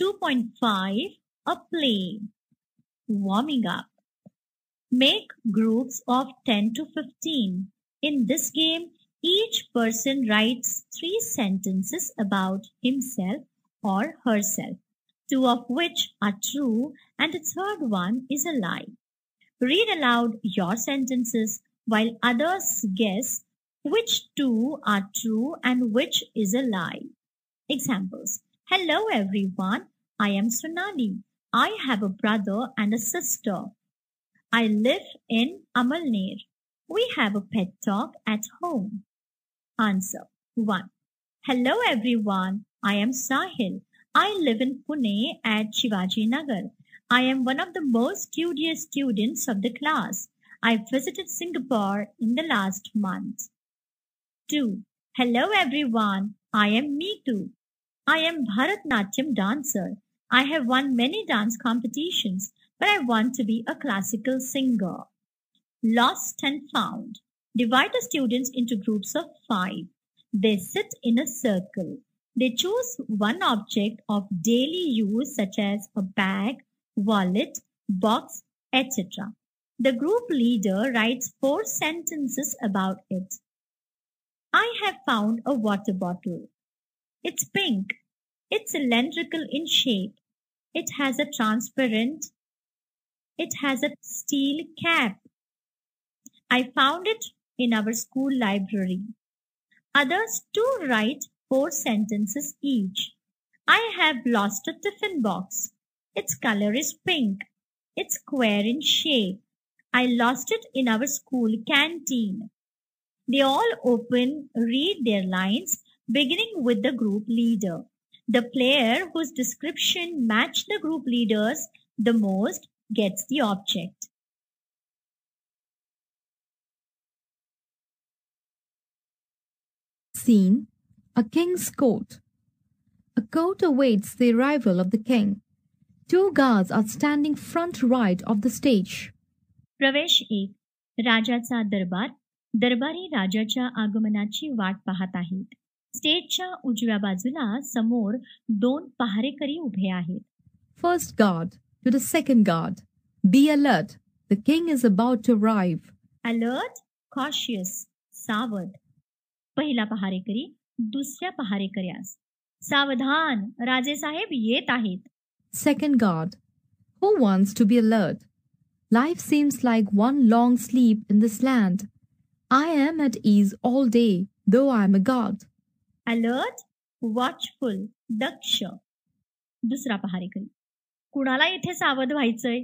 2.5 A play. Warming up. Make groups of 10 to 15. In this game, each person writes 3 sentences about himself or herself, 2 of which are true and the third one is a lie. Read aloud your sentences while others guess which 2 are true and which is a lie. Examples. Hello everyone, I am Sonali. I have a brother and a sister. I live in Amalner. We have a pet dog at home. Answer 1. Hello everyone, I am Sahil. I live in Pune at Shivaji Nagar. I am one of the most studious students of the class. I visited Singapore in the last month. 2. Hello everyone, I am Meetu. I am Bharatnatyam dancer. I have won many dance competitions, but I want to be a classical singer. Lost and found. Divide the students into groups of 5. They sit in a circle. They choose one object of daily use such as a bag, wallet, box, etc. The group leader writes 4 sentences about it. I have found a water bottle. It's pink. It's cylindrical in shape. It has a steel cap. I found it in our school library. Others too write 4 sentences each. I have lost a tiffin box. Its color is pink. It's square in shape. I lost it in our school canteen. They all read their lines, beginning with the group leader. The player whose description matched the group leaders the most gets the object. Scene: a king's court. A court awaits the arrival of the king. 2 guards are standing front right of the stage. प्रवेश 1. राजाचा दरबार. दरबारी राजाच्या आगमनाची वाट पाहत आहेत. स्टेजच्या उजव्या बाजूला समोर 2 पहारेकरी उभे आहेत. First guard to the second guard. Be alert. The king is about to arrive. Alert, cautious, सावध. पहिला पहारेकरी दुसऱ्या पहारेकऱ्यास. सावधान, राजेसाहेब येत आहेत. Second guard. Who wants to be alert? Life seems like one long sleep in this land. I am at ease all day, though I am a god. Alert, watchful, दक्ष. दुसरा पहारेकरी. कुणाला इथे सावध व्हायचंय?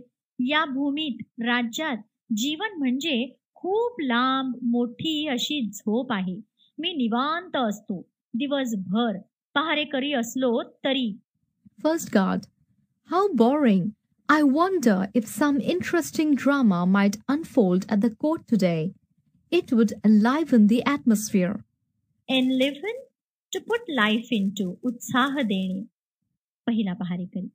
या भूमीत, राज्यात जीवन म्हणजे खूप लांब, मोठी अशी झोप आहे. मी निवांत असतो दिवसभर, पहारेकरी असलो तरी. First guard. How boring. I wonder if some interesting drama might unfold at the court today. It would enliven the atmosphere. Enliven, to put life into, उत्साह देणे. पहिला पहारेकरी.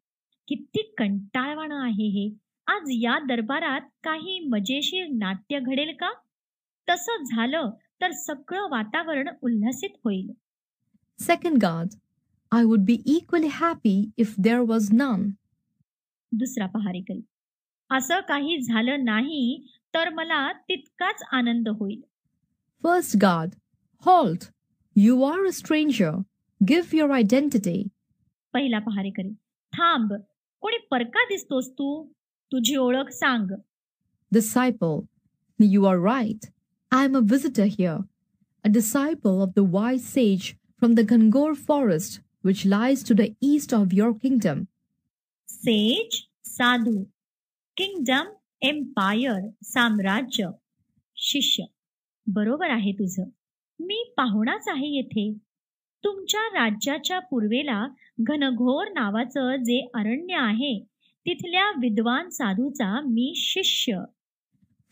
किती कंटाळवाणं आहे हे. आज या दरबारात काही मजेशीर नाट्य घडेल का? तसं झालं तर सगळं वातावरण उल्हसित होईल. Second guard. I would be equally happy if there was none. दुसरा पहारेकरी. असं काही झालं नाही तर मला तितकाच आनंद होईल. First guard. Halt. You are a stranger. Give your identity. पहिला पहारेकरी. थांब, कोणी परका दिसतोस तू? तुझी ओळख सांग. Disciple. You are right. I am a visitor here, a disciple of the wise sage from the Gangor forest, which lies to the east of your kingdom. Sage, साधू. Kingdom, empire, साम्राज्य. शिष्य. बरोबर आहे तुझं. मी पाहुणाच आहे येथे. तुमच्या राज्याच्या पूर्वेला घनघोर नावाचं जे अरण्य आहे, तिथल्या विद्वान साधूचा मी शिष्य.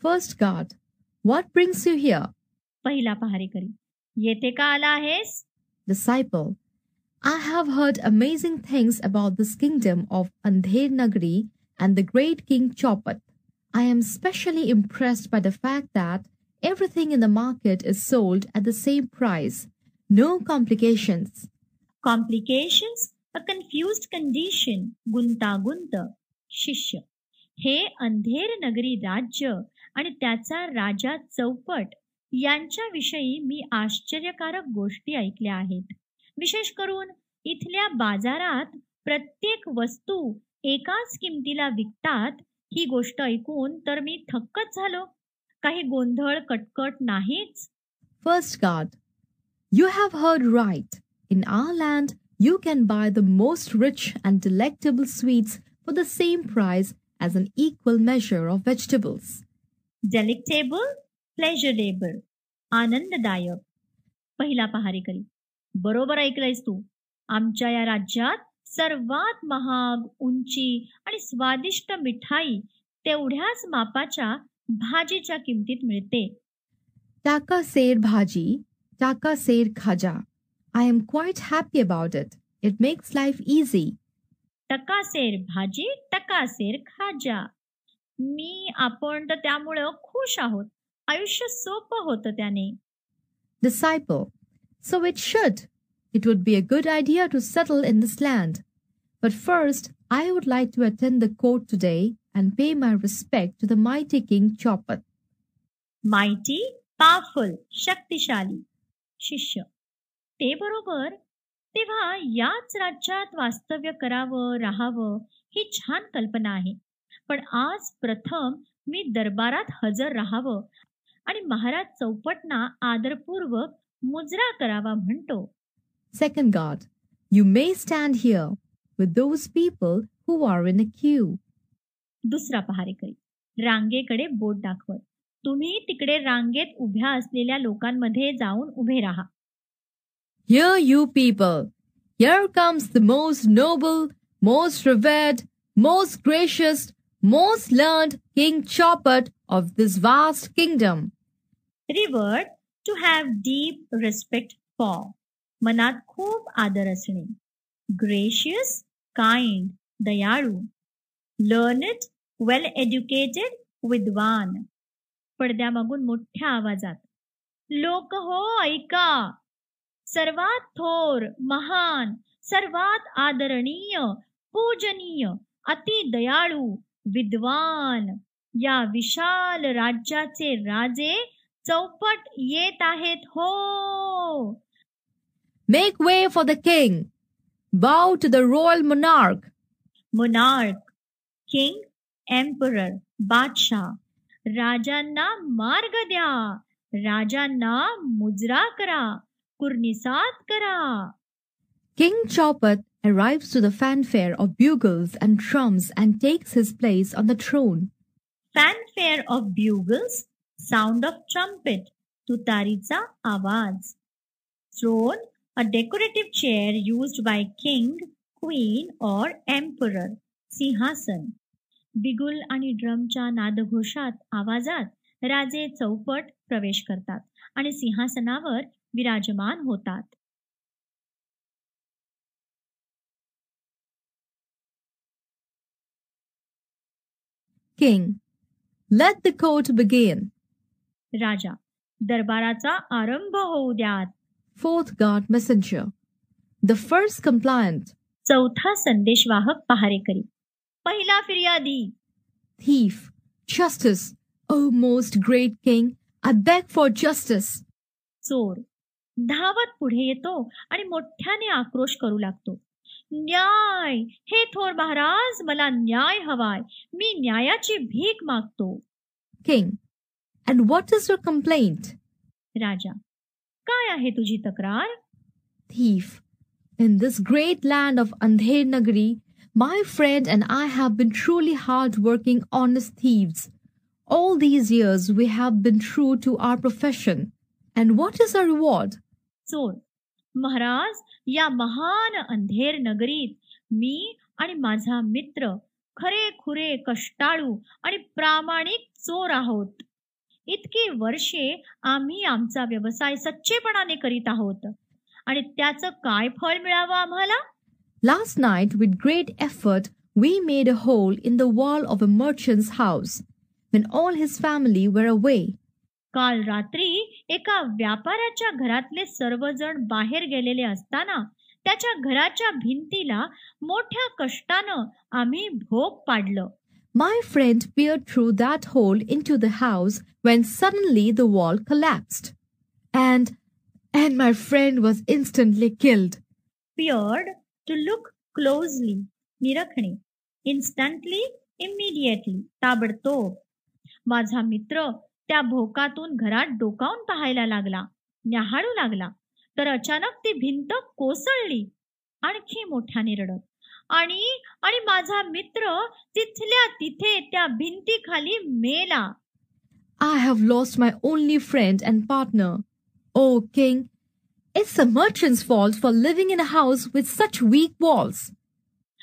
First guard. What brings you here? पहिला पहारेकरी. येथे का आला आहेस? Disciple. I have heard amazing things about this kingdom of Andher Nagari and the great King Chopat. I am specially impressed by the fact that everything in the market is sold at the same price. No complications. Complications a confused condition, गुंतागुंत. शिष्य, हे अंधेर नगरी राज्य आणि त्याचा राजा चौपट यांच्याविषयी मी आश्चर्यकारक गोष्टी ऐकल्या आहेत. विशेष करून इथल्या बाजारात प्रत्येक वस्तू एकाच किमतीला विकतात ही गोष्ट ऐकून तर मी थक्कच झालो. काही गोंधळ कटकट नाहीच. First God, you have heard right. In our land, you can buy the most rich and delectable sweets for the same price as an equal measure of vegetables. Delectable, pleasurable, आनंददायक. पहिला पहारेकरी, बरोबर ऐकलंयस तू. आमच्या या राज्यात सर्वात महाग, उंची आणि स्वादिष्ट मिठाई तेवढ्याच मापाच्या भाजीच्या किमतीत मिळते. Taka ser bhaji, taka ser khaja. I am quite happy about it. It makes life easy. टकासेर भाजी, टकासेर खाजा. आपण तर त्यामुळं खुश आहोत. आयुष्य सोपं होतं त्याने. Disciple, so it should. It would be a good idea to settle in this land. But first, I would like to attend the court today and pay my respect to the mighty King Chopat. Mighty, powerful, शक्तिशाली. शिष्य, ते बरोबर. तेव्हा याच राज्यात वास्तव्य करावं, राहावं ही छान कल्पना आहे. पण आज प्रथम मी दरबारात हजर राहावं आणि महाराज चौपटना आदरपूर्वक मुजरा करावा म्हणतो. Second God, you may stand here with those people who are in a queue. दुसरा पहारेकरी, रांगेकडे बोट दाखवत. तुम्ही तिकडे रांगेत उभ्या असलेल्या लोकांमध्ये जाऊन उभे राहा. Here you people, here comes the most noble, most revered, most gracious, most learned King Chopat of this vast kingdom. Revered, to have deep respect for. मनात खूप आदर असणे. Gracious, kind, दयाळू. Learned, well educated, विद्वान. पडद्यामागून मोठ्या आवाजात, लोक हो ऐका. सर्वात थोर, महान, सर्वात आदरणीय, पूजनीय, अति दयाळू, विद्वान या विशाल राज्याचे राजे चौपट येत आहेत हो. Make way for the king. Bow to the royal monarch. Monarch, king, emperor, बादशाह. राजांना मार्ग द्या. राजांना मुजरा करा. कुर्निसात करा. King Chopat arrives to the fanfare of bugles and drums and takes his place on the throne. Fanfare of bugles, sound of trumpet, तुतारीचा आवाज. Throne, a decorative chair used by king, queen or emperor. सिंहासन. बिगुल आणि ड्रमच्या नादघोषात आवाजात राजे चौपट प्रवेश करतात आणि सिंहासनावर विराजमान होतात. King, let the court begin. राजा, दरबाराचा आरंभ होऊ द्यात. Fourth God messenger, the first compliant. चौथा संदेशवाहक पहारेकरी. पहिला फिर्यादी. Thief, justice, O most great king, I beg for justice. चोर, धावत पुढे येतो आणि मोठ्याने आक्रोश करू लागतो. न्याय, हे थोर महाराज, मला न्याय हवाय. मी न्यायाची भीक मागतो. King, and what is your complaint? राजा, काय आहे तुझी तक्रार? Thief, in this great land of Andher Nagari, my friend and I have been truly hard-working, honest thieves. All these years we have been true to our profession. And what is our reward? चोर, महाराज, या महान अंधेर नगरीत मी आणि माझा मित्र खरे खुरे कष्टाळू आणि प्रामाणिक चोर आहोत. इतकी वर्षे आम्ही आमचा व्यवसाय सच्चेपणाने करीत आहोत आणि त्याचं काय फळ मिळावं आम्हाला? Last night, with great effort, we made a hole in the wall of a merchant's house when all his family were away. काल रात्री एका व्यापाऱ्याच्या घरातले सर्वजण बाहेर गेलेले असताना त्याच्या घराच्या भिंतीला मोठ्या कष्टानं आम्ही भोग पाडलं. My friend peered through that hole into the house when suddenly the wall collapsed. And my friend was instantly killed. Peered, to look closely, निरखणे. Instantly, immediately, ताबडतोब. माझा मित्र त्या भोकातून घरात डोकावून पाहायला लागला, न्याहाळू लागला, तर अचानक ती भिंत कोसळली. आणखी मोठ्याने रडत. आणि माझा मित्र तिथल्या तिथे त्या भिंतीखाली मेला. I have lost my only friend and partner. Oh, king, it's the merchant's fault for living in a house with such weak walls.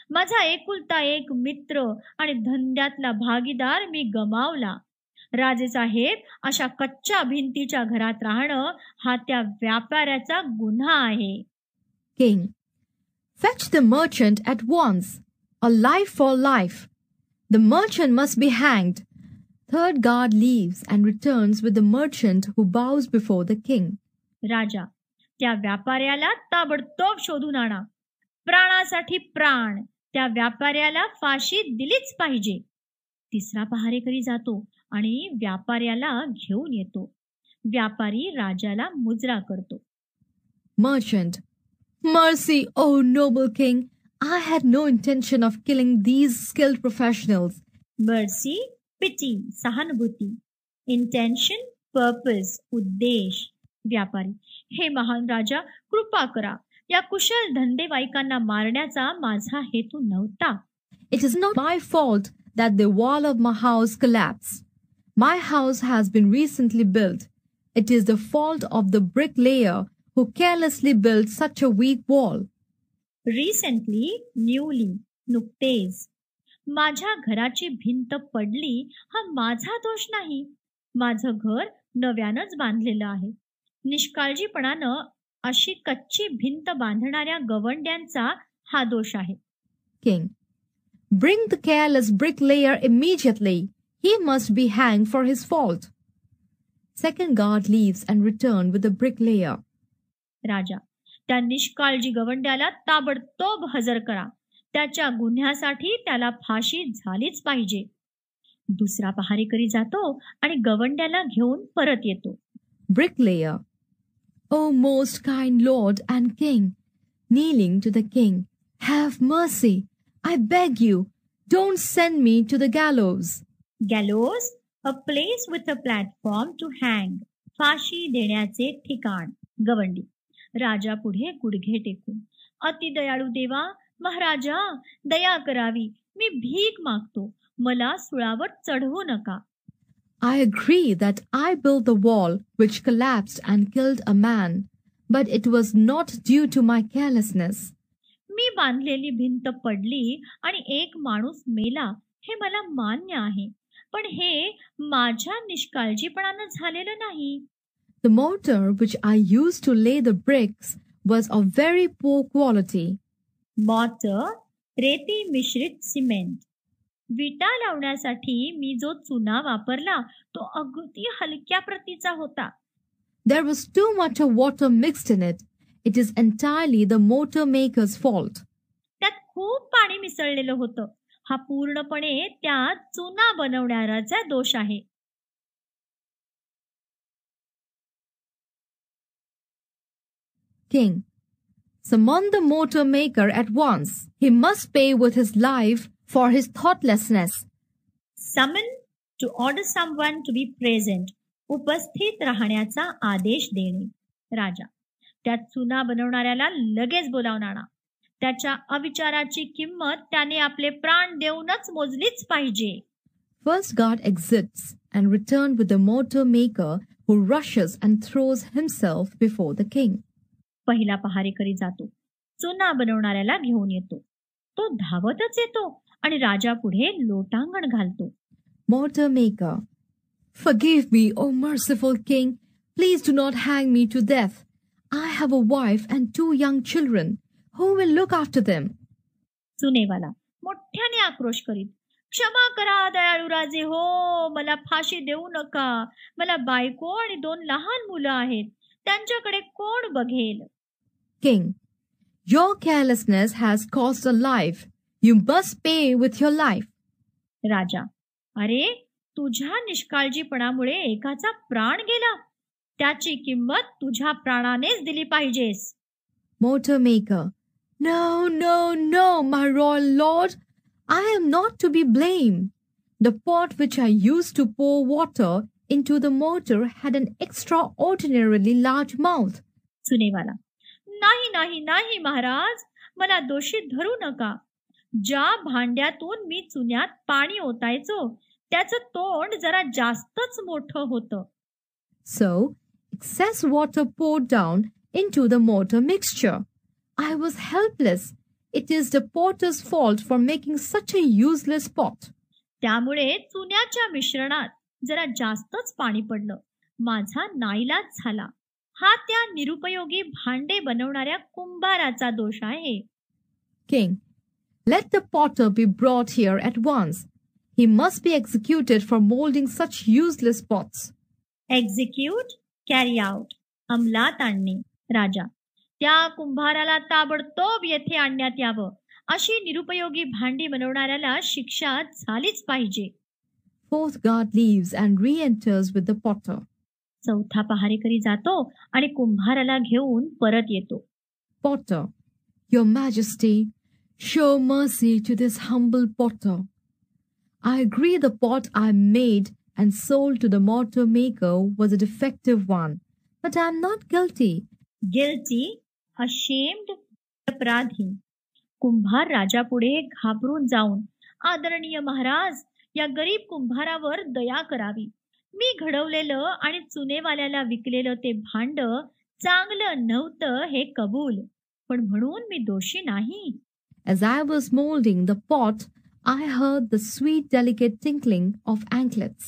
माझा एकुलता एक मित्र आणि धंद्यातला भागीदार मी गमावला. राजेसाहेब, अशा कच्च्या भिंतीच्या घरात राहणं हा त्या व्यापाऱ्याचा गुन्हा आहे. King, fetch the merchant at once. A life for life. The merchant must be hanged. Third guard leaves and returns with the merchant who bows before the king. राजा, त्या व्यापाऱ्याला ताबडतोब शोधून आणा. प्राणासाठी प्राण, त्या व्यापाऱ्याला फाशी दिलीच पाहिजे. तिसरा पहारेकरी जातो आणि व्यापाऱ्याला घेऊन येतो. व्यापारी राजाला मुजरा करतो. Merchant, mercy, O noble king. I had no intention of killing these skilled professionals. Mercy, pity, सहानुभूती. Intention, purpose, उद्देश. व्यापारी, हे महान राजा, कृपा करा. या कुशल धंदेवाईकांना मारण्याचा माझा हेतू नव्हता. It is not my fault that the wall of my house collapsed. My house has been recently built. It is the fault of the bricklayer who carelessly built such a weak wall. Recently, newly, नुकतेच. माझ्या घराची भिंत पडली हा माझा दोष नाही. माझं घर नव्यानंच बांधलेलं आहे. निष्काळजीपणानं अशी कच्ची भिंत बांधणाऱ्या गवंड्यांचा हा दोष आहे. King, bring the careless bricklayer immediately. He must be hanged for his fault. Second guard leaves and return with the bricklayer. राजा, त्या निष्काळजी गवंड्याला ताबडतोब हजर करा. त्याच्या गुन्ह्यासाठी त्याला फाशी झालीच पाहिजे. दुसरा पहारेकरी जातो आणि गवंड्याला घेऊन परत येतो. Bricklayer, O most kind lord and king, kneeling to the king, have mercy. I beg you, don't send me to the gallows. Gallows, a place with a platform to hang. फाशी देण्याचे ठिकाण. गवंडी, राजा पुढे गुडघे टेकून, अति दयाळू देवा, महाराजा, दया करावी. मी भीक मागतो, मला सुळावर चढवू नका. I agree that I built the wall which collapsed and killed a man, but it was not due to my carelessness. मी बांधलेली भिंत पडली आणि एक माणूस मेला, हे मला मान्य आहे, पण हे माझ्या निष्काळजीपणानं झालेलं नाही. The mortar which I used to lay the bricks was of very poor quality. Mortar, रेती मिश्रित सिमेंट. विटा लावण्यासाठी मी जो चुना वापरला तो अगदी हलक्या प्रतीचा होता. There was too much of water mixed in it. It is entirely the mortar maker's fault. त्यात खूप पाणी मिसळलेलं होतं. हा पूर्णपणे त्या चुना बनवणाऱ्याचा दोष आहे. King, summon the mortar maker at once. He must pay with his life for his thoughtlessness. Summon, to order someone to be present. उपस्थित राहण्याचा आदेश देणे. राजा, त्या चुना बनवणाऱ्याला लगेच बोलावून आणा. त्याच्या अविचाराची किंमत त्याने आपले प्राण देऊनच मोजलीच पाहिजे. First guard exits and return with the mortar maker who rushes and throws himself before the king. पहिला पहारेकरी जातो, चुना बनवणाऱ्याला घेऊन येतो. तो धावतच येतो आणि राजा पुढे लोटांगण घालतो. Mortar maker, forgive me, O merciful king. Please do not hang me to death. I have a wife and 2 young children. Who will look after them? चुनेवाला मोठ्याने आक्रोश करीत, क्षमा करा दयाळू राजे हो, मला फाशी देऊ नका. मला बायको आणि 2 लहान मुलं आहेत. त्यांच्याकडे कोण Baghel? King, Your carelessness has cost a life. You must pay with your life. राजा, अरे तुझ्या निष्काळजीपणामुळे एकाचा प्राण गेला. त्याची किंमत तुझ्या प्राणानेच दिली पाहिजेस. Motor maker. No, no, no, my royal lord. I am not to be blamed. The pot which I used to pour water into the motor had an extraordinarily large mouth. सुनेवाला, नाही नाही नाही महाराज, मला दोषी धरू नका. ज्या भांड्यातून मी चुन्यात पाणी ओतायचो त्याचं तोंड जरा जास्तच मोठं होतं. So, excess water poured down into the mortar mixture. I was helpless. It is the potter's fault for making such a useless pot. त्यामुळे चुन्याच्या मिश्रणात जरा जास्तच पाणी पडलं. माझा नाईलाज झाला. हा त्या निरुपयोगी भांडे बनवणाऱ्या कुंभाराचा दोष आहे. King, let the potter be brought here at once. He must be executed for molding such useless pots. Execute, carry out, अंमलात आणणे. राजा, त्या कुंभाराला ताबडतोब येथे आणण्यात यावं. अशी निरुपयोगी भांडी बनवणाऱ्याला शिक्षा झालीच पाहिजे. Fourth guard leaves and re-enters with the potter. चौथा पहारेकरी जातो आणि कुंभाराला घेऊन परत येतो. Potter, Your Majesty, show mercy to this humble potter. I agree the pot I made and sold to the mortar maker was a defective one, but I am not guilty. Guilty, ashamed, अपराधी. कुंभार राजापुढे घाबरून जाऊन, आदरणीय महाराज, या गरीब कुंभारावर दया करावी. मी घडवलेलं आणि चुनेवाल्याला विकलेलं ते भांड चांगलं नव्हतं हे कबूल, पण म्हणून मी दोषी नाही. As I was molding the pot, I heard the sweet, delicate tinkling of anklets.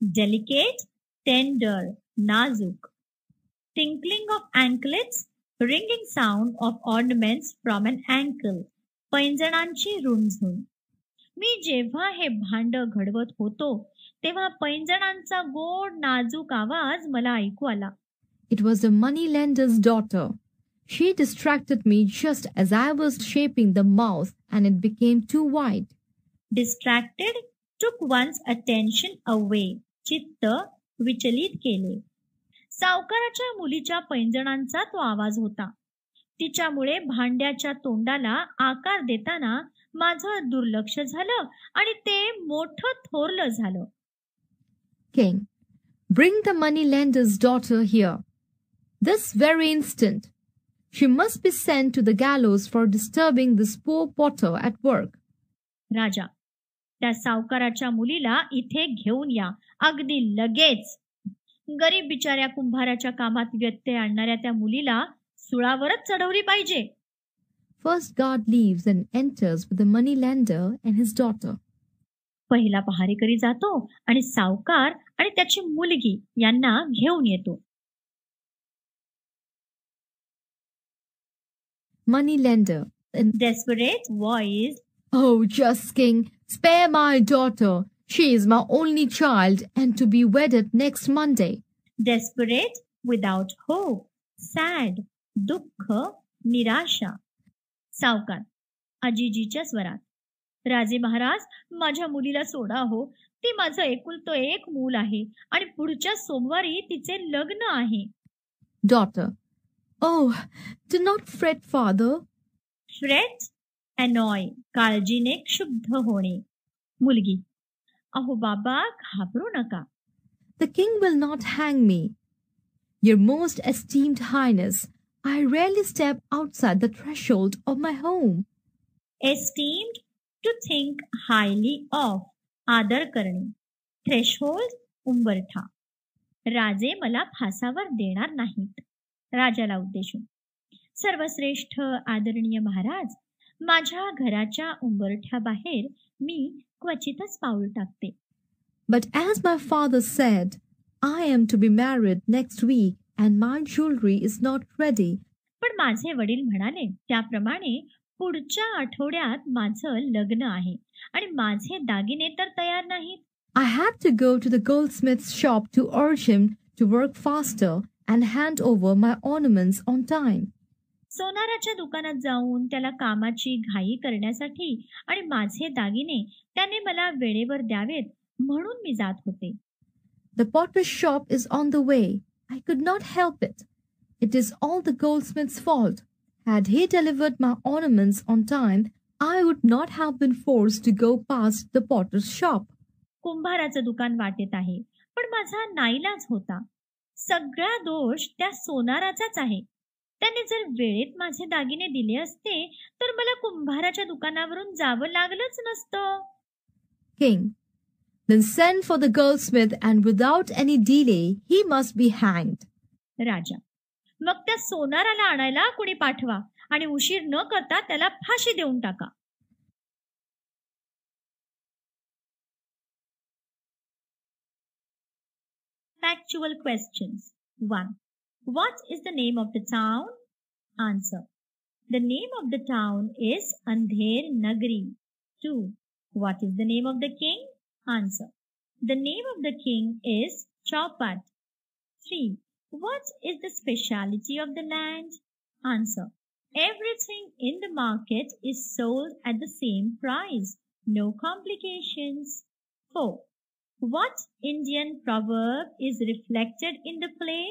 Delicate, tender, नाजूक. Tinkling of anklets, ringing sound of ornaments from an ankle. पैंजणांची रुणझुण. मी जेव्हा हे भांड घडवत होतो तेव्हा पैंजणांचा गोड नाजूक आवाज मला ऐकू आला. It was the moneylender's daughter. She distracted me just as I was shaping the mouth and it became too wide. Distracted, took one's attention away. चित्त विचलित केले. सावकाराच्या मुलीच्या पैंजणांचा तो आवाज होता. तिच्यामुळे भांड्याच्या तोंडाला आकार देताना माझं दुर्लक्ष झालं आणि ते मोठं थोरलं झालं. King, bring the moneylender's daughter here. This very instant. She must be sent to the gallows for disturbing this poor potter at work. राजा, त्या सावकाराच्या मुलीला इथे घेऊन या, अगदी लगेच. गरीब बिचाऱ्या कुंभाराच्या कामात व्यत्यय आणणाऱ्या त्या मुलीला सुळावरच चढवली पाहिजे. First guard leaves and enters with the moneylender and his daughter. पहिला पहारेकरी जातो आणि सावकार आणि त्याची मुलगी यांना घेऊन येतो. Moneylender, in Desperate voice, Oh, just king, spare my daughter. She is my only child and to be wedded next Monday. desperate, without hope, sad, दुःख, निराशा. सावकार अजिजीच्या स्वरात, राजे महाराज, माझ्या मुलीला सोडा हो. ती माझं एकुलतं एक मूल आहे आणि पुढच्या सोमवारी तिचे लग्न आहे. Daughter, Oh, do not fret, father. Freight, अनॉय, काळजीने क्षुब्ध होणे. मुलगी, अहो बाबा, घाबरू नका. The king will not hang me. Your most esteemed highness, I rarely step outside the threshold of my home. Esteemed, to think highly of, आदर करणे. Threshold, उंबरठा. राजे मला फासावर देणार नाहीत. राजाला उद्देशून, सर्वश्रेष्ठ आदरणीय महाराज, माझ्या घराच्या उंबरठ्याबाहेर मी क्वचितच पाऊल टाकते. But as my father said, I am to be married next week and my jewelry is not ready. पण माझे वडील म्हणाले त्याप्रमाणे पुढच्या आठवड्यात माझं लग्न आहे आणि माझे दागिने तर तयार नाहीत. I had to go to the goldsmith's shop to urge him to work faster and hand over my ornaments on time. सोनाराच्या दुकानात जाऊन त्याला कामाची घाई करण्यासाठी आणि माझे दागिने त्याने मला वेळेवर द्यावेत म्हणून मी जात होते. The potter's shop is on the way. I could not help it. It is all the goldsmith's fault. Had he delivered my ornaments on time, I would not have been forced to go past the potter's shop. कुंभाराचं दुकान वाटेत आहे, पण माझा नाईलाज होता. सगळा दोष त्या सोनाराचाच आहे. त्याने जर वेळेत माझे दागिने दिले असते तर मला कुंभाराच्या दुकानावरून जावं लागलंच नसतं. King, then send for the goldsmith and without any delay he must be hanged. राजा, मग त्या सोनाराला आणायला कुणी पाठवा आणि उशीर न करता त्याला फाशी देऊन टाका. Factual questions. 1. What is the name of the town? Answer. The name of the town is Andher Nagari. 2. What is the name of the king? Answer. The name of the king is Chaupat. 3. What is the speciality of the land? Answer. Everything in the market is sold at the same price. No complications. 4. What Indian proverb is reflected in the play?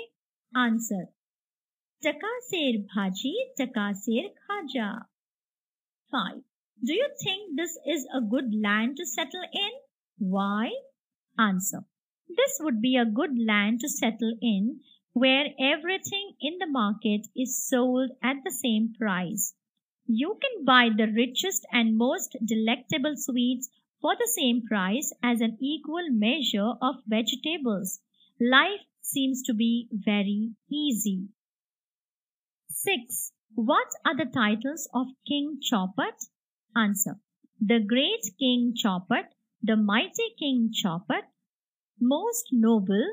Answer. Takaser bhaji, takaser khaja. 5. Do you think this is a good land to settle in? Why? Answer. This would be a good land to settle in where everything in the market is sold at the same price. You can buy the richest and most delectable sweets for the same price as an equal measure of vegetables. Life seems to be very easy. 6. What are the titles of King Chaupat? Answer. The great King Chaupat, the mighty King Chaupat, most noble,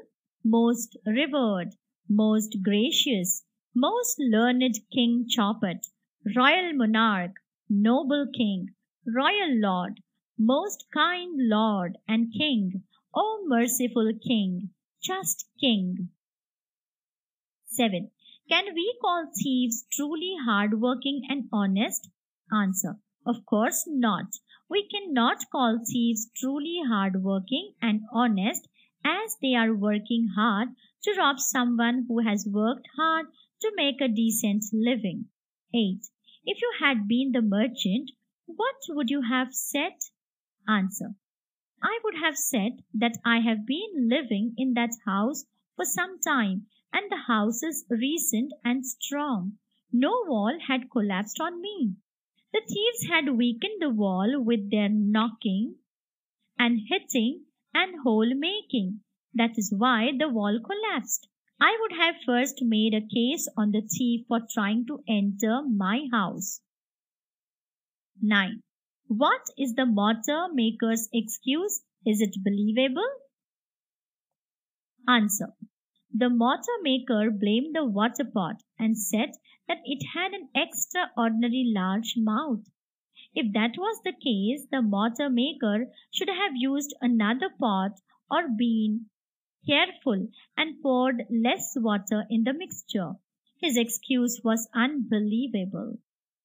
most revered, most gracious, most learned King Chaupat, royal monarch, noble king, royal lord, most kind lord and king, O merciful king, just king. 7. Can we call thieves truly hardworking and honest? Answer. Of course not. We cannot call thieves truly hardworking and honest as they are working hard to rob someone who has worked hard to make a decent living. 8. If you had been the merchant, what would you have said? Answer. I would have said that I have been living in that house for some time and the house is recent and strong. No wall had collapsed on me. The thieves had weakened the wall with their knocking and hitting and hole making. That is why the wall collapsed. I would have first made a case on the thief for trying to enter my house. 9. What is the mortar maker's excuse? Is it believable? Answer. The mortar maker blamed the water pot and said that it had an extraordinary large mouth. If that was the case, the mortar maker should have used another pot or been careful and poured less water in the mixture. His excuse was unbelievable.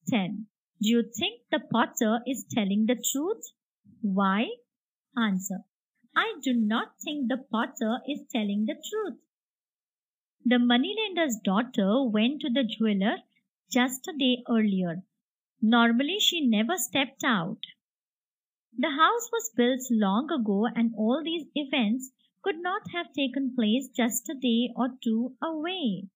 10. Do you think the potter is telling the truth? Why? Answer. I do not think the potter is telling the truth. The moneylender's daughter went to the jeweler just a day earlier. Normally she never stepped out. The house was built long ago and all these events could not have taken place just a day or two away.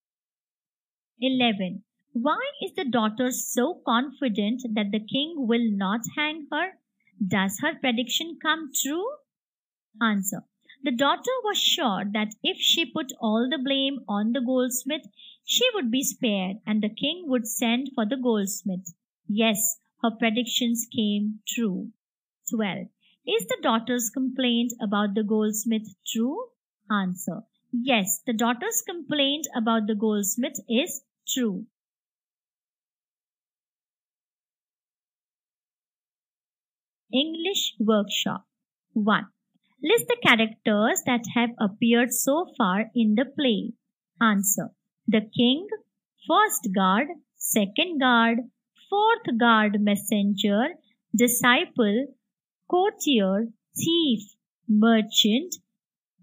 11. Why is the daughter so confident that the king will not hang her? Does her prediction come true? Answer. The daughter was sure that if she put all the blame on the goldsmith, she would be spared and the king would send for the goldsmith. Yes, her predictions came true. 12. Is the daughter's complaint about the goldsmith true? Answer. Yes, the daughter's complaint about the goldsmith is true. English Workshop. 1. List the characters that have appeared so far in the play. Answer. The king, first guard, second guard, fourth guard, messenger, disciple, courtier, thief, merchant,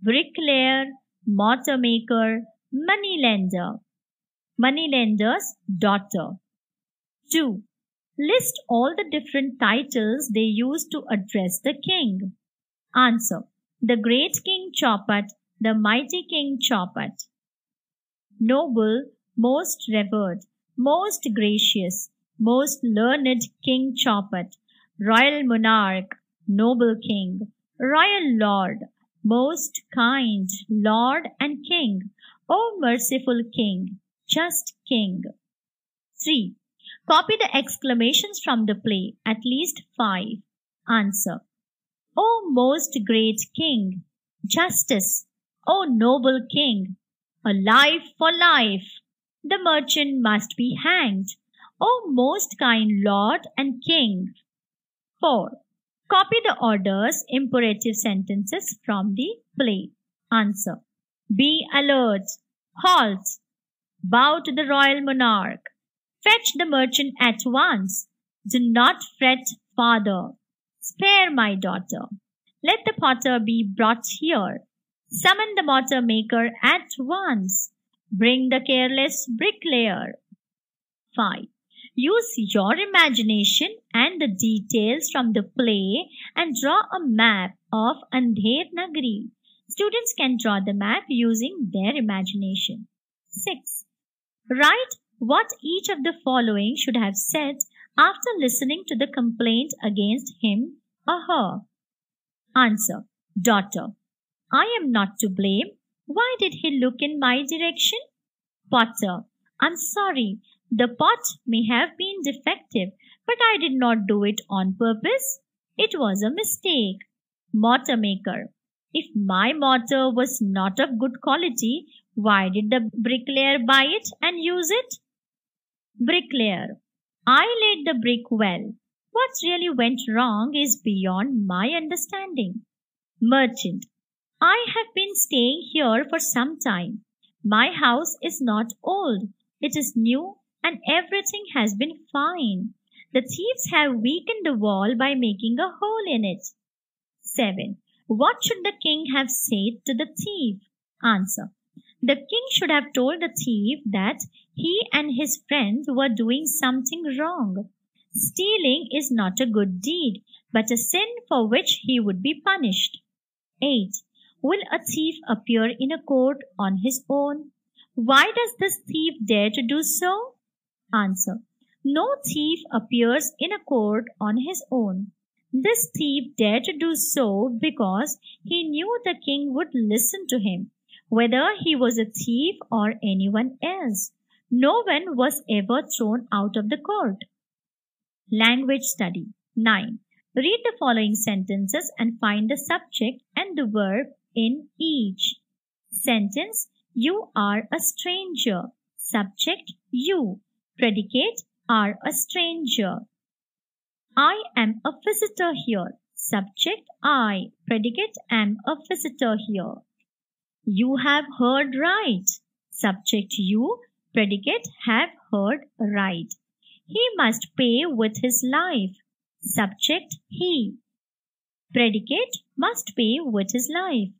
bricklayer, mortar maker, moneylender, moneylender's daughter. 2. List all the different titles they used to address the king. Answer. The great King Chopat, the mighty King Chopat. Noble, most revered, most gracious, most learned King Chopat, royal monarch, noble king, royal lord, most kind lord and king, O merciful king, just king. 3. Copy the exclamations from the play, at least 5. Answer. O most great king, justice, O noble king, a life for life, the merchant must be hanged, O most kind lord and king. 4. Copy the orders, imperative sentences from the play. Answer. Be alert, halt, bow to the royal monarch, fetch the merchant at once, do not fret, father, spare my daughter, let the potter be brought here, summon the mortar maker at once, bring the careless bricklayer. 5. Use your imagination and the details from the play and draw a map of Andher Nagari. Students can draw the map using their imagination. 6. Write what each of the following should have said after listening to the complaint against him or her. Answer. Daughter. I am not to blame. Why did he look in my direction? Potter. I'm sorry. The pot may have been defective, but I did not do it on purpose. It was a mistake. Mortar maker. If my mortar was not of good quality, why did the bricklayer buy it and use it? Bricklayer. I laid the brick well. What really went wrong is beyond my understanding. Merchant. I have been staying here for some time. My house is not old. It is new and everything has been fine. The thieves have weakened the wall by making a hole in it. 7. What should the king have said to the thief? Answer. The king should have told the thief that he and his friend were doing something wrong. Stealing is not a good deed, but a sin for which he would be punished. 8. Will a thief appear in a court on his own? Why does this thief dare to do so? Answer. No thief appears in a court on his own. This thief dared to do so because he knew the king would listen to him, whether he was a thief or anyone else. No one was ever thrown out of the court. Language study. 9. Read the following sentences and find the subject and the verb in each. Sentence. You are a stranger. Subject. You. Predicate. Are a stranger. I am a visitor here. Subject. I. Predicate. Am a visitor here. You have heard right. Subject. You. Predicate. Have heard right. He must pay with his life. Subject. He. Predicate. Must pay with his life.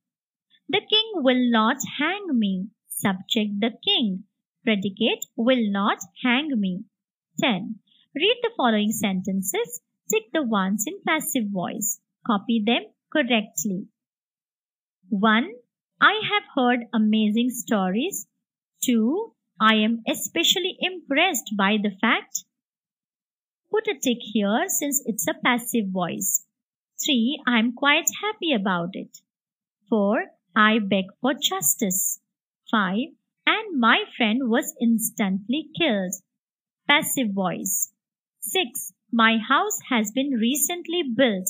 The king will not hang me. Subject. The king. Predicate. Will not hang me. 10. Read the following sentences. Tick the ones in passive voice. Copy them correctly. 1. I have heard amazing stories. 2. I am especially impressed by the fact. Put a tick here since it's a passive voice. 3. I am quite happy about it. 4. I beg for justice. 5. And my friend was instantly killed. Passive voice. 6. My house has been recently built.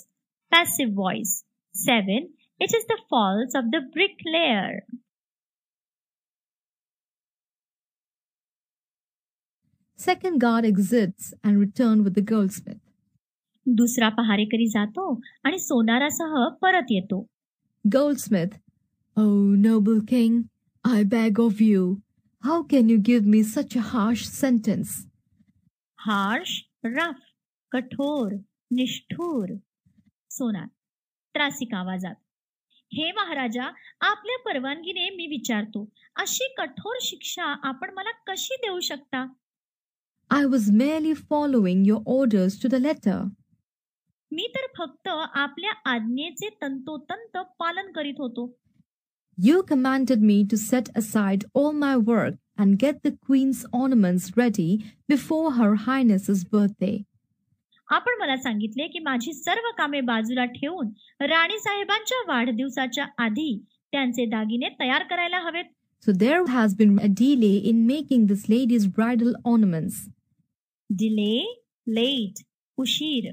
Passive voice. 7. It is the fault of the bricklayer. Second guard exits and return with the goldsmith. दुसरा पहारेकरी जातो आणि सोनारासह परत येतो. Goldsmith. Oh, noble king, I beg of you, how can you give me such a harsh sentence? Harsh, rough, कठोर, निष्ठुर. सोनार त्रासिक आवाजात, हे महाराजा, आपल्या परवानगीने मी विचारतो, अशी कठोर शिक्षा आपण मला कशी देऊ शकता? I was merely following your orders to the letter. मी तर फक्त आपल्या आज्ञेचे तंतोतंत पालन करीत होतो. You commanded me to set aside all my work and get the queen's ornaments ready before her highness's birthday. आपण मला सांगितले की माझी सर्व कामे बाजूला ठेवून राणी साहेबांच्या वाढदिवसाच्या आधी त्यांचे दागिने तयार करायला हवेत. So there has been a delay in making this lady's bridal ornaments. Delay, late, उशीर.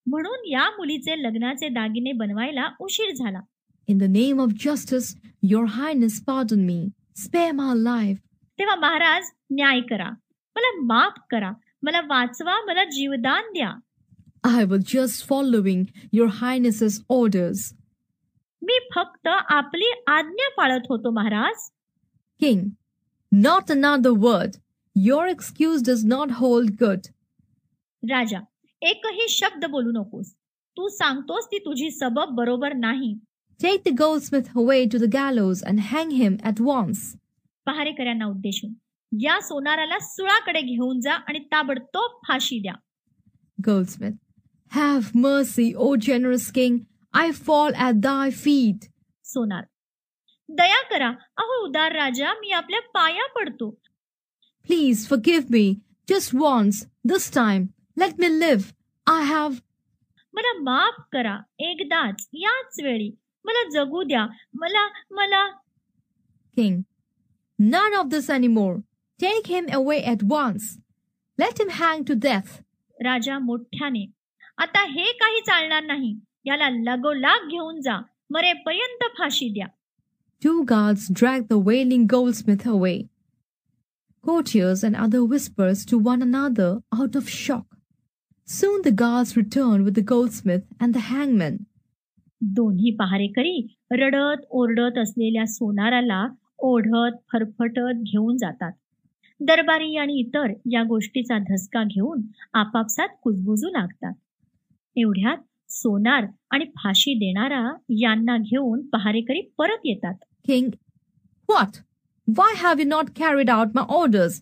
म्हणून या मुलीचे लग्नाचे दागिने बनवायला उशीर झाला. In the name of justice, your highness pardon me. Spare my life. तेव्हा महाराज न्याय करा, मला माफ करा, मला वाचवा, मला जीवदान द्या. I was just following your highness's orders. मी फक्त आपली आज्ञा पाळत होतो महाराज. King, not another word. Your excuse does not hold good. राजा, एकही शब्द बोलू नकोस. तू सांगतोस ती तुझी सबब बरोबर नाही. Take the goldsmith away to the gallows and hang him at once. पहारेकऱ्यांना उद्देशून, या सोनाराला सुळाकडे घेऊन जा आणि ताबडतोब फाशी द्या. Goldsmith, have mercy, O generous king. I fall at thy feet. सोनार, दया करा, अहो उदार राजा, मी आपल्या पाया पडतो. Please forgive me. Just once. This time. Let me live. I have... मला माफ करा, एकदाच, याच वेळी. मला जगू द्या, मला. King, none of this anymore. Take him away at once. Let him hang to death. राजा मोठ्याने, आता हे काही चालणार नाही. याला लगोलाग घेऊन जा, मरेपर्यंत फाशी द्या. 2 guards dragged the wailing goldsmith away. Courtiers and other whispers to one another out of shock. Soon the guards returned with the goldsmith and the hangman. दोन्ही पहारेकरी रडत ओरडत असलेल्या सोनाराला ओढत फरफटत घेऊन जातात. दरबारी आणि इतर या गोष्टीचा धसका घेऊन आपापसात कुजबुजू लागतात. एवढ्यात सोनार आणि फाशी देणारा यांना घेऊन पहारेकरी परत येतात. King, what? Why have you not carried out my orders?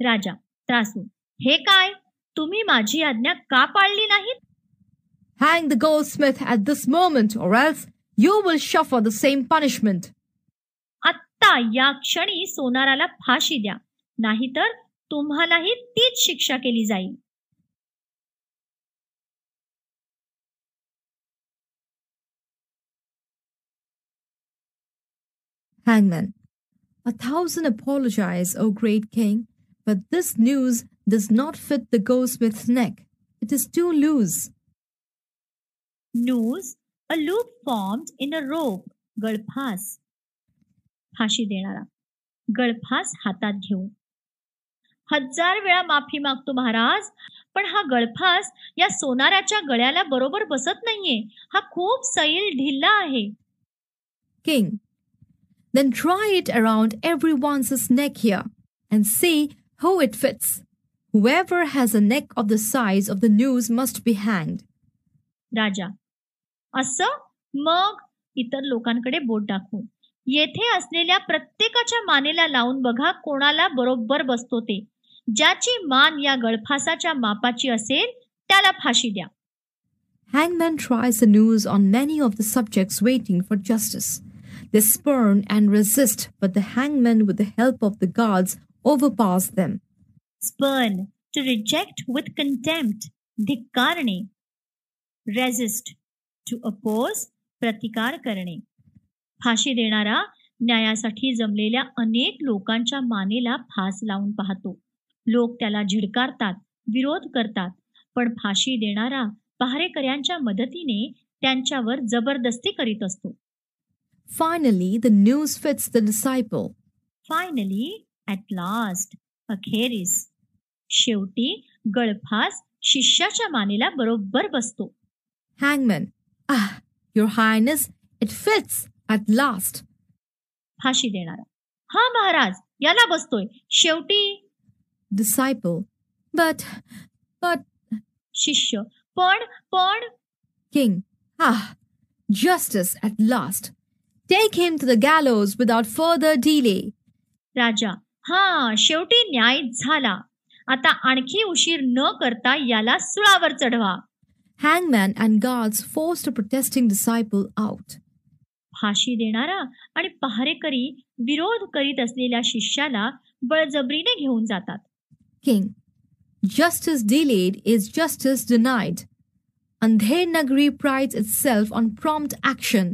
राजा त्रासून, हे काय, तुम्ही माझी आज्ञा का पाळली नाहीत? Hang the goldsmith at this moment, or else you will suffer the same punishment. आत्ता या क्षणी सोनाराला फाशी द्या, नाहीतर तुम्हालाही तीच शिक्षा केली जाईल. Hangman, 1,000 apologize, O great king, but this noose does not fit the goldsmith's neck. It is too loose. Noose, a loop formed in a rope. गळफास. फाशी देणारा, गळफास हातात घेऊन, 1000 वेळा माफी मागतो महाराज, पण हा गळफास या सोनाराच्या गळ्याला बरोबर बसत नाहीये. हा खूप सैल ढिल्ला आहे. King, then try it around everyone's neck here and see how it fits. Whoever has a neck of the size of the noose must be hanged. राजा, असं? मग इतर लोकांकडे बोट दाखवून, येथे असलेल्या प्रत्येकाच्या मानेला लावून बघा कोणाला बरोबर बसतो ते. ज्याची मान या गळफासाच्या मापाची असेल त्याला फाशी द्या. Hangman tries the noose on many of the subjects waiting for justice. They spurn and resist, but the hangman, with the help of the guards, overpass them. Spurn, to reject with contempt, धिक्कारणे. Resist, to oppose, प्रतिकार करणे. फाशी देणारा न्यायासाठी जमलेल्या अनेक लोकांच्या मानेला फास लावून पाहतो. लोक त्याला झिडकारतात, विरोध करतात, पण फाशी देणारा पहारेकऱ्यांच्या मदतीने त्यांच्यावर जबरदस्ती करीत असतो. Finally, the noose fits the disciple. Finally, at last, अखेरीस. शेवटी गळफास शिष्याच्या मानेला बरोबर बसतो. Hangman, your highness, it fits at last. फाशी देणारा, हा महाराज, याला बसतोय शेवटी. Disciple, But, शिष्य, पण King, justice at last. Take him to the gallows without further delay. राजा, शेवटी न्याय झाला. आता आणखी उशीर न करता याला सुळावर चढवा. Hangman and guards forced a protesting disciple out. फाशी देणारा आणि पहारेकरी विरोध करीत असलेल्या शिष्याला बळजबरीने घेऊन जातात. King, justice delayed is justice denied. Andher Nagari prides itself on prompt action.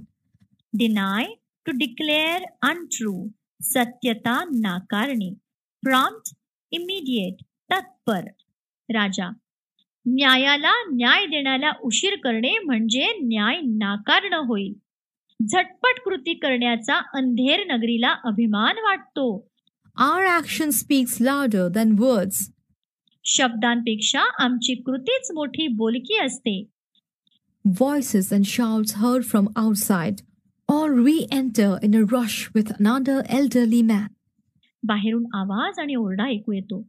Deny, to declare untrue. सत्यता नाकारणे. Prompt, immediate, तत्पर. राजा, न्यायाला न्याय देण्याला उशीर करणे म्हणजे न्याय नाकारणं होईल. झटपट कृती करण्याचा अंधेर नगरीला अभिमान वाटतो. Our action speaks louder than words. शब्दांपेक्षा आमची कृतीच मोठी बोलकी असते. Voices and shouts heard from outside. All re-enter in a rush with another elderly man. बाहेरून आवाज आणि ओरडा ऐकू येतो.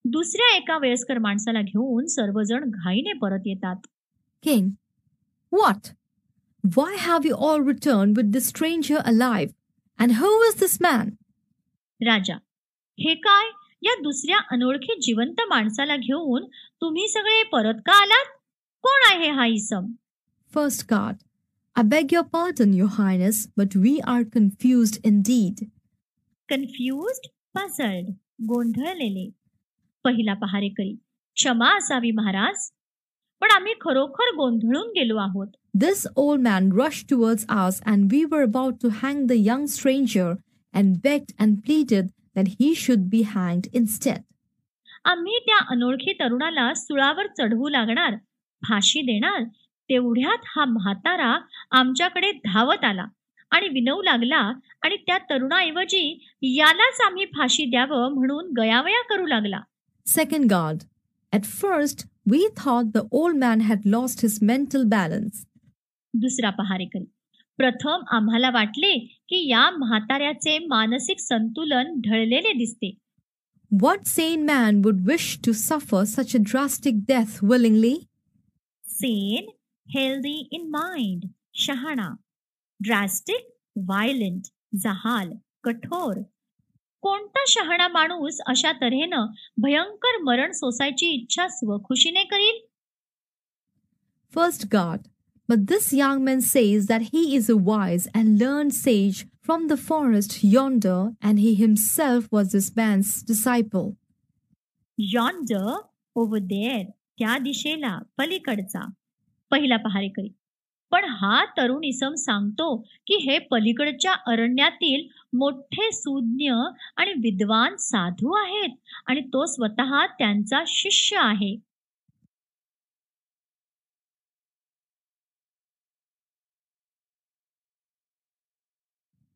दुसऱ्या एका वयस्कर माणसाला घेऊन सर्वजण घाईने परत येतात. King, what? Why have you all returned with this stranger alive? And who is this man? राजा, हे काय? या दुसऱ्या अनोळखी जिवंत माणसाला घेऊन तुम्ही सगळे परत का आलात? कोण आहे हा इसम? First guard, I beg your pardon, your highness, but we are confused indeed. Confused, puzzled, गोंधळलेले. पहिला पहारेकरी, क्षमा असावी महाराज, पण आम्ही खरोखर गोंधळून गेलो आहोत. This old man rushed towards us and we were about to hang the young stranger and begged and pleaded that he should be hanged instead. आम्ही त्या अनोळखी तरुणाला सुळावर चढवू लागणार, फाशी देणार. तेवढ्यात हा म्हातारा आमच्याकडे धावत आला आणि विनवू लागला आणि त्या तरुणाऐवजी यालाच आम्ही फाशी द्यावं म्हणून गयावया करू लागला. Second guard, at first we thought the old man had lost his mental balance. दुसरा पहारेकरी, प्रथम आम्हाला वाटले की या म्हाताऱ्याचे मानसिक संतुलन ढळलेले दिसते. What sane man would wish to suffer such a drastic death willingly? Sane, healthy in mind, शहाणा. Drastic, violent, जहाल, कठोर. कोणता शहाणा माणूस अशा तऱ्हेनं भयंकर मरण सोसायची इच्छा स्वखुशीने करील? First guard, but this young man says that he is a wise and learned sage from the forest yonder and he himself was this man's disciple. Yonder, over there, त्या दिशेला, पलीकडचा. पहिला पहारेकरी, पण हा तरुण इसम सांगतो की हे पलीकडच्या अरण्यातील मोठे सुज्ञ आणि विद्वान साधू आहेत आणि तो स्वतः त्यांचा शिष्य आहे.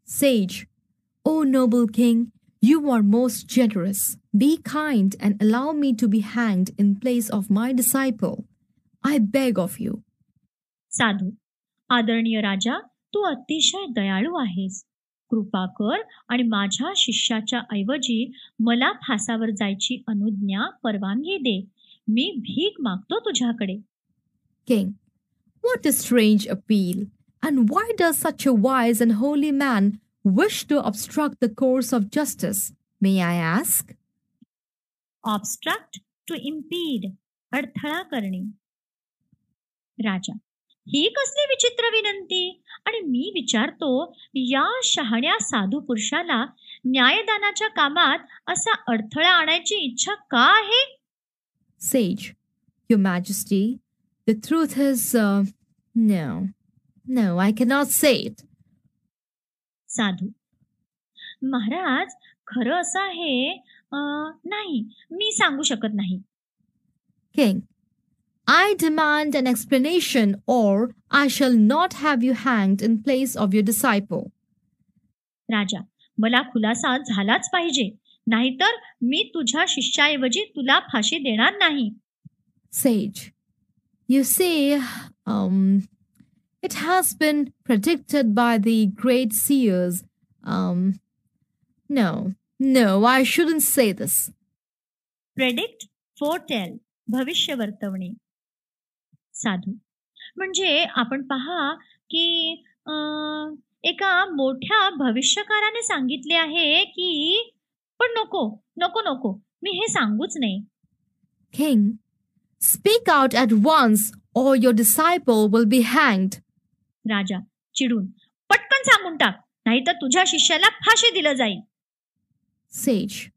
Sage, O noble king, you are most generous. Be kind and allow me to be hanged in place of my disciple. I beg of you. साधू, आदरणीय राजा, तू अतिशय दयाळू आहेस. कृपा कर आणि माझ्या शिष्याच्या ऐवजी मला फासावर जायची अनुज्ञा परवानगी दे. मी भीक मागतो तुझ्याकडे. King, what a strange appeal! And why does such a wise and holy man wish to obstruct the course of justice? May I ask? Obstruct, to impede, अडथळा करणे. राजा, ही कसली विचित्र विनंती. आणि मी विचारतो, या शहाण्या साधू पुरुषाला न्यायदानाच्या कामात असा अडथळा आणायची इच्छा का आहे? Sage, Your Majesty, the truth is, no, I cannot say it. साधू, महाराज, खरं असं आहे, नाही, मी सांगू शकत नाही. King, I demand an explanation or I shall not have you hanged in place of your disciple. राजा, मला खुलासा झालाच पाहिजे, नाहीतर मी तुझ्या शिष्याऐवजी तुला फाशी देणार नाही. Sage, you see, it has been predicted by the great seers. No, I shouldn't say this. Predict, फोरटेल, भविष्य वर्तवणे. साधू, म्हणजे आपण पहा की एका मोठ्या भविष्यकाराने सांगितले आहे की पण नको नको नको मी हे सांगूच नाही. King, speak out at once or your disciple will be hanged. राजा चिडून, पटकन सांगून टाक, नाहीतर तुझ्या शिष्याला फाशी दिलं जाईल. Sage,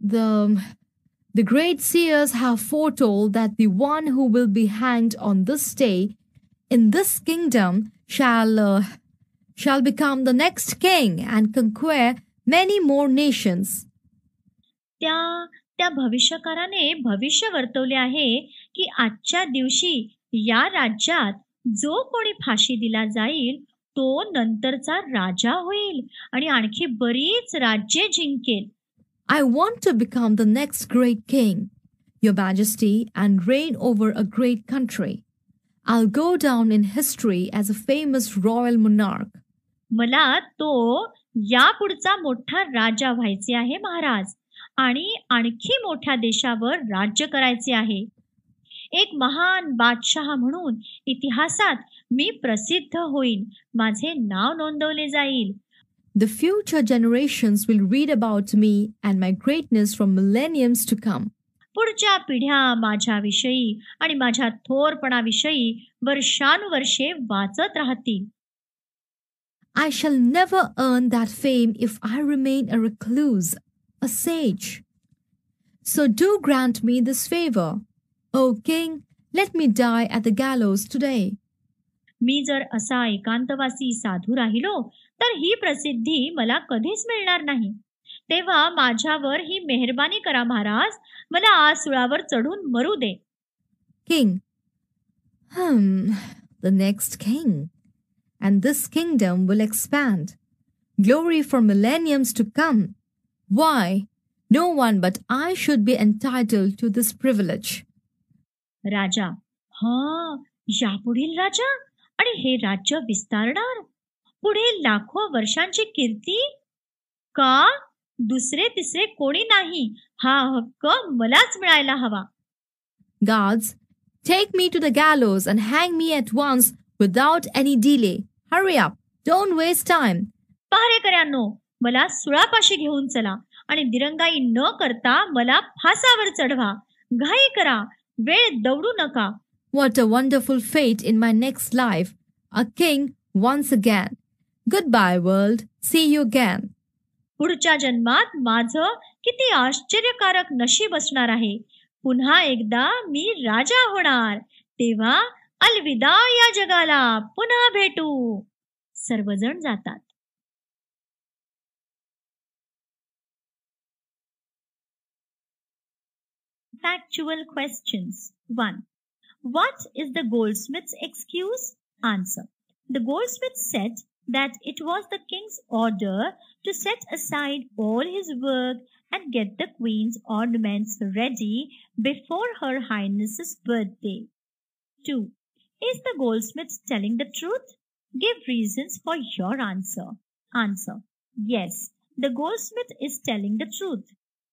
the great seers have foretold that the one who will be hanged on this day in this kingdom shall become the next king and conquer many more nations. त्या भविष्यकाराने भविष्य वर्तवले आहे की आजच्या दिवशी या राज्यात जो कोणी फाशी दिला जाईल तो नंतरचा राजा होईल आणि आणखी बरीच राज्ये जिंकेल. I want to become the next great king, Your Majesty, and reign over a great country. I'll go down in history as a famous royal monarch. मला तो यापुढचा मोठा राजा व्हायचे आहे महाराज, आणि आणखी मोठ्या देशावर राज्य करायचे आहे. एक महान बादशाह म्हणून इतिहासात मी प्रसिद्ध होईन, माझे नाव नोंदवले जाईल. The future generations will read about me and my greatness from millenniums to come. पुढच्या पिढ्या माझ्याविषयी आणि माझ्या थोरपणाविषयी वर्षानुवर्षे वाचत राहतील. I shall never earn that fame if I remain a recluse, a sage. So do grant me this favor. O king, let me die at the gallows today. मी जर असा एकांतवासी साधू राहिलो तर ही प्रसिद्धी मला कधीच मिळणार नाही. तेव्हा माझ्यावर ही मेहरबानी करा महाराज, मला आज सुळावर चढून मरू दे. King, the next king, and this kingdom will expand. Glory for millenniums to come. Why, no one but I should be entitled to this privilege. राजा, यापुढील राजा, आणि हे राज्य विस्तारणार, पुढे लाखो वर्षांची कीर्ती, का दुसरे तिसरे कोणी नाही, हा हक्क मलाच मिळायला हवा. Guards, take me to the gallows and hang me at once without any delay. Hurry up, don't waste time. पहारेकऱ्यांनो, मला सुळापाशी घेऊन चला आणि दिरंगाई न करता मला फासावर चढवा. घाई करा, वेळ दवडू नका. What a wonderful fate in my next life, a king once again. Goodbye, world. See you again. पुढच्या जन्मात माझं किती आश्चर्यकारक नशीब असणार आहे. पुन्हा एकदा मी राजा होणार. तेव्हा अलविदा या जगाला, पुन्हा भेटू. सर्वजण जातात. Factual questions. 1. What is the goldsmith's excuse? Answer. The goldsmith said that it was the king's order to set aside all his work and get the queen's ornaments ready before her highness's birthday. 2. Is the goldsmith telling the truth? Give reasons for your answer. Answer. Yes, the goldsmith is telling the truth.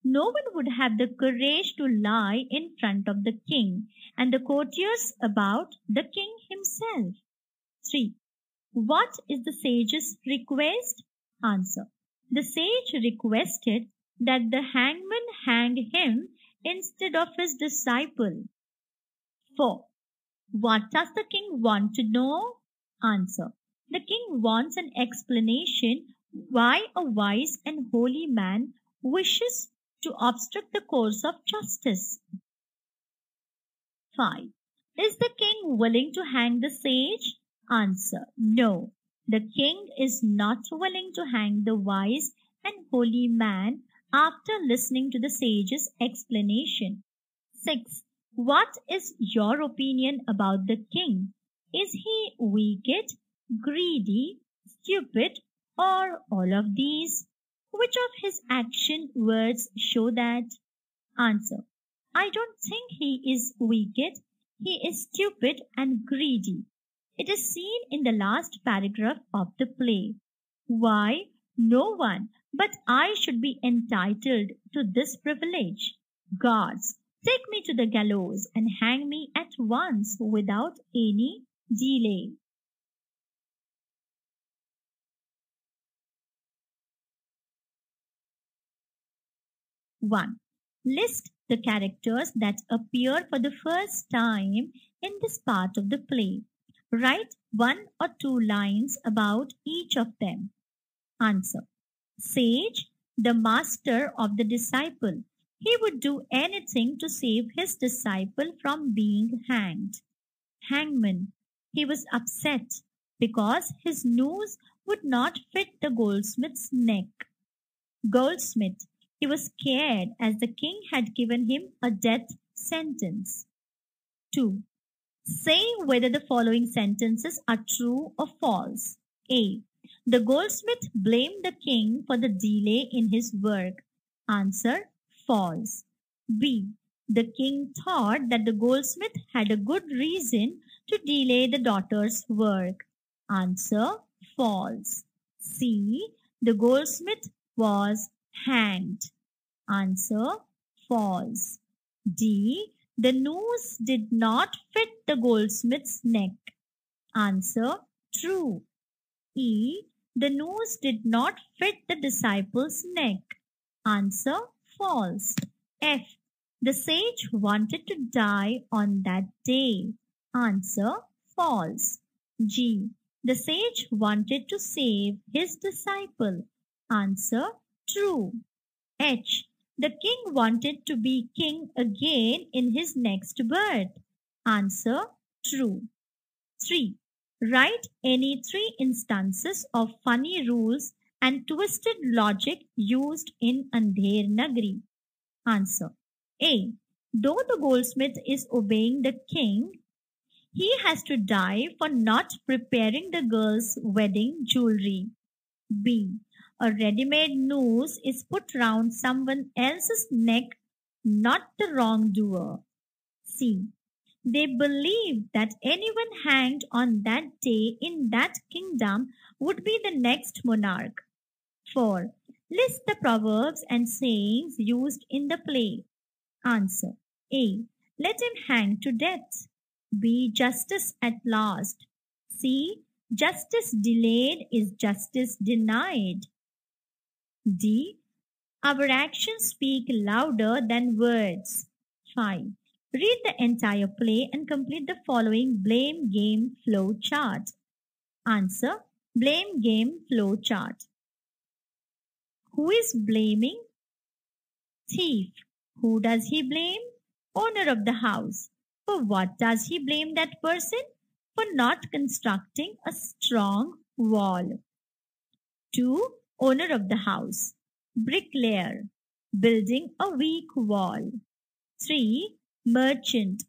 No one would have the courage to lie in front of the king and the courtiers about the king himself. 3. What is the sage's request? Answer. The sage requested that the hangman hang him instead of his disciple. 4. What does the king want to know? Answer. The king wants an explanation why a wise and holy man wishes to obstruct the course of justice. 5. Is the king willing to hang the sage? Answer. No. The king is not willing to hang the wise and holy man after listening to the sage's explanation. 6. What is your opinion about the king? Is he wicked, greedy, stupid, or all of these? Which of his action words show that? Answer. I don't think he is wicked. He is stupid and greedy. It is seen in the last paragraph of the play. Why? No one but I should be entitled to this privilege. Guards, Take me to the gallows and hang me at once without any delay. One. List the characters that appear for the first time in this part of the play. Write one or two lines about each of them. Answer. Sage, the master of the disciple. He would do anything to save his disciple from being hanged. Hangman. He was upset because his noose would not fit the goldsmith's neck. Goldsmith. He was scared as the king had given him a death sentence. 2. Say whether the following sentences are true or false. A. The goldsmith blamed the king for the delay in his work. Answer. False. B. The king thought that the goldsmith had a good reason to delay the daughter's work. Answer. False. C. The goldsmith was hanged. Answer. False. D. The noose did not fit the goldsmith's neck. Answer. True. E. The noose did not fit the disciple's neck. Answer. False. F. The sage wanted to die on that day. Answer. False. G. The sage wanted to save his disciple. Answer. True. H. The king wanted to be king again in his next birth. Answer. True. 3. Write any 3 instances of funny rules and twisted logic used in Andher Nagari. Answer. A. Though the goldsmith is obeying the king, he has to die for not preparing the girl's wedding jewelry. B. A ready-made noose is put round someone else's neck, not the wrongdoer. C. They believed that anyone hanged on that day in that kingdom would be the next monarch. 4. List the proverbs and sayings used in the play. Answer. A. Let him hang to death. B. Justice at last. C. Justice delayed is justice denied. D. Our actions speak louder than words. 5. Read the entire play and complete the following blame game flow chart. Answer. Blame game flow chart. Who is blaming? Thief. Who does he blame? Owner of the house. For what does he blame that person? For not constructing a strong wall. 2. Owner of the house. Bricklayer. Building a weak wall. 3. Merchant.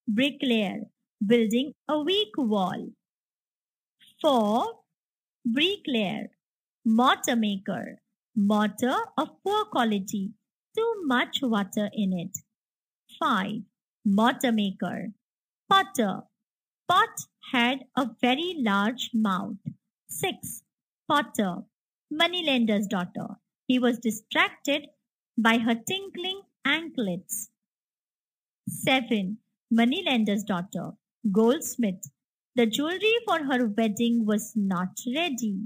Bricklayer. Building a weak wall. 4. Bricklayer. Mortar maker. Mortar of poor quality. Too much water in it. 5. Mortar maker. Potter. Pot had a very large mouth. 6. Potter. Moneylender's daughter. He was distracted by her tinkling anklets. 7. Moneylender's daughter. Goldsmith. The jewelry for her wedding was not ready.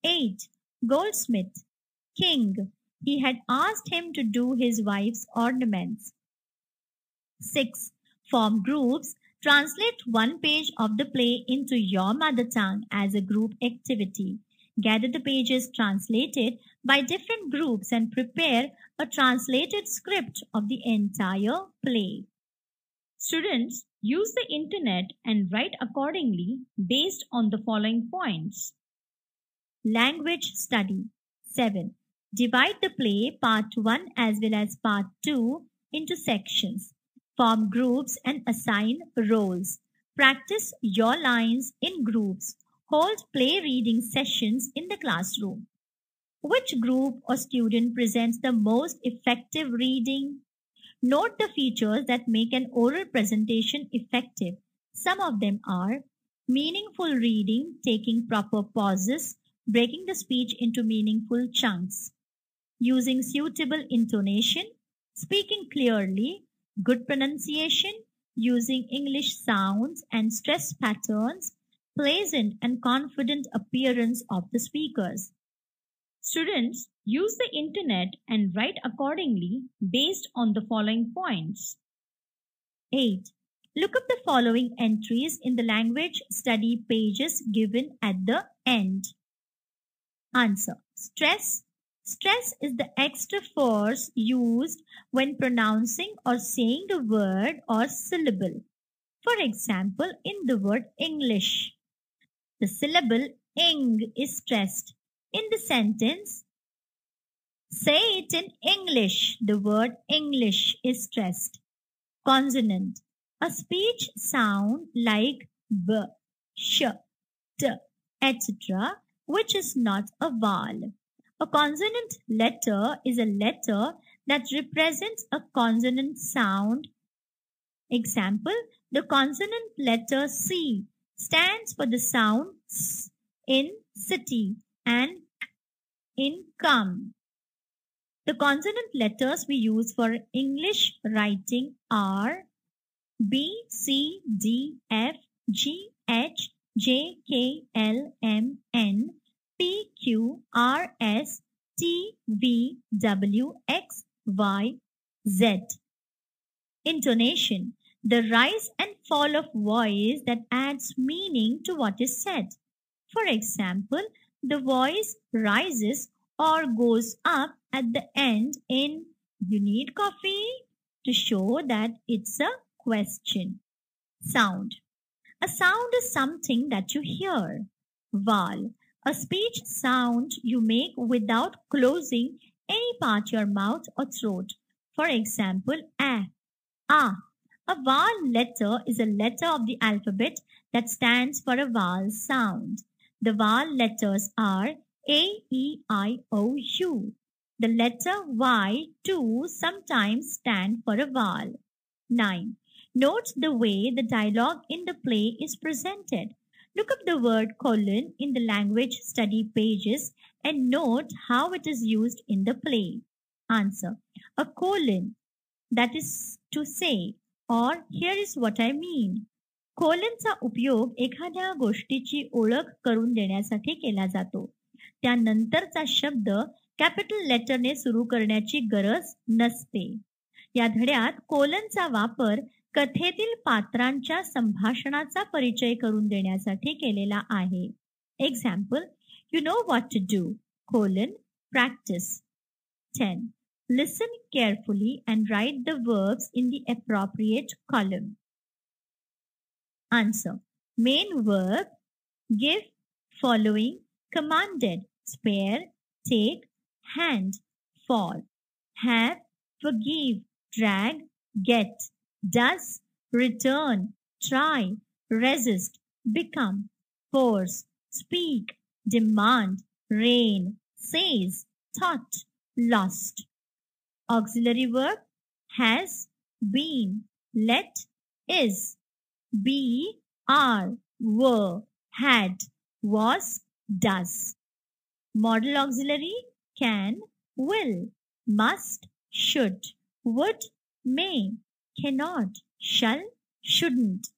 8. Goldsmith. King. He had asked him to do his wife's ornaments. 6. Form groups. Translate one page of the play into your mother tongue as a group activity. Gather the pages translated by different groups and prepare a translated script of the entire play. Students, use the internet and write accordingly based on the following points. Language study. 7. Divide the play part 1 as well as part 2 into sections. Form groups and assign roles. Practice your lines in groups. Hold play reading sessions in the classroom. Which group or student presents the most effective reading? Note the features that make an oral presentation effective. Some of them are meaningful reading, taking proper pauses, breaking the speech into meaningful chunks, using suitable intonation, speaking clearly, good pronunciation, using English sounds and stress patterns, pleasant and confident appearance of the speakers. Students use the internet and write accordingly based on the following points. 8. Look up the following entries in the language study pages given at the end. Answer. Stress. Stress is the extra force used when pronouncing or saying a word or syllable. For example, in the word English, the syllable ing is stressed. In the sentence, say it in English, the word English is stressed. Consonant. A speech sound like b, sh, t, etc., which is not a vowel. A consonant letter is a letter that represents a consonant sound. Example, the consonant letter C stands for the sound S in city and in come. The consonant letters we use for English writing are B, C, D, F, G, H, J, K, L, M, N, P, Q, R, S, T, V, W, X, Y, Z. Intonation. The rise and fall of voice that adds meaning to what is said. For example, the voice rises or goes up at the end in "You need coffee?" to show that it's a question. Sound. A sound is something that you hear. Vowel. A speech sound you make without closing any part of your mouth or throat. For example, a, ah. A vowel letter is a letter of the alphabet that stands for a vowel sound. The vowel letters are A, E, I, O, U. The letter Y too sometimes stand for a vowel. 9. Note the way the dialogue in the play is presented. Look up the word colon in the language study pages and note how it is used in the play. Answer. A colon, that is to say, or here is what I mean. कोलनचा उपयोग एखाद्या गोष्टीची ओळख करून देण्यासाठी केला जातो. त्यानंतरचा शब्द कॅपिटल लेटरने सुरू करण्याची गरज नसते. या धड्यात कोलनचा वापर कथेतील पात्रांच्या संभाषणाचा परिचय करून देण्यासाठी केलेला आहे. Example, you know what to do, colon, practice. 10. Listen carefully and write the verbs in the appropriate column. Answer. Main verb, give, following, commanded, spare, take, hand, fall, have, forgive, drag, get, does, return, try, resist, become, force, speak, demand, reign, says, thought, lost. Auxiliary verb has, been, let, is, be, are, were, had, was, does. Modal auxiliary can, will, must, should, would, may, cannot, shall, shouldn't.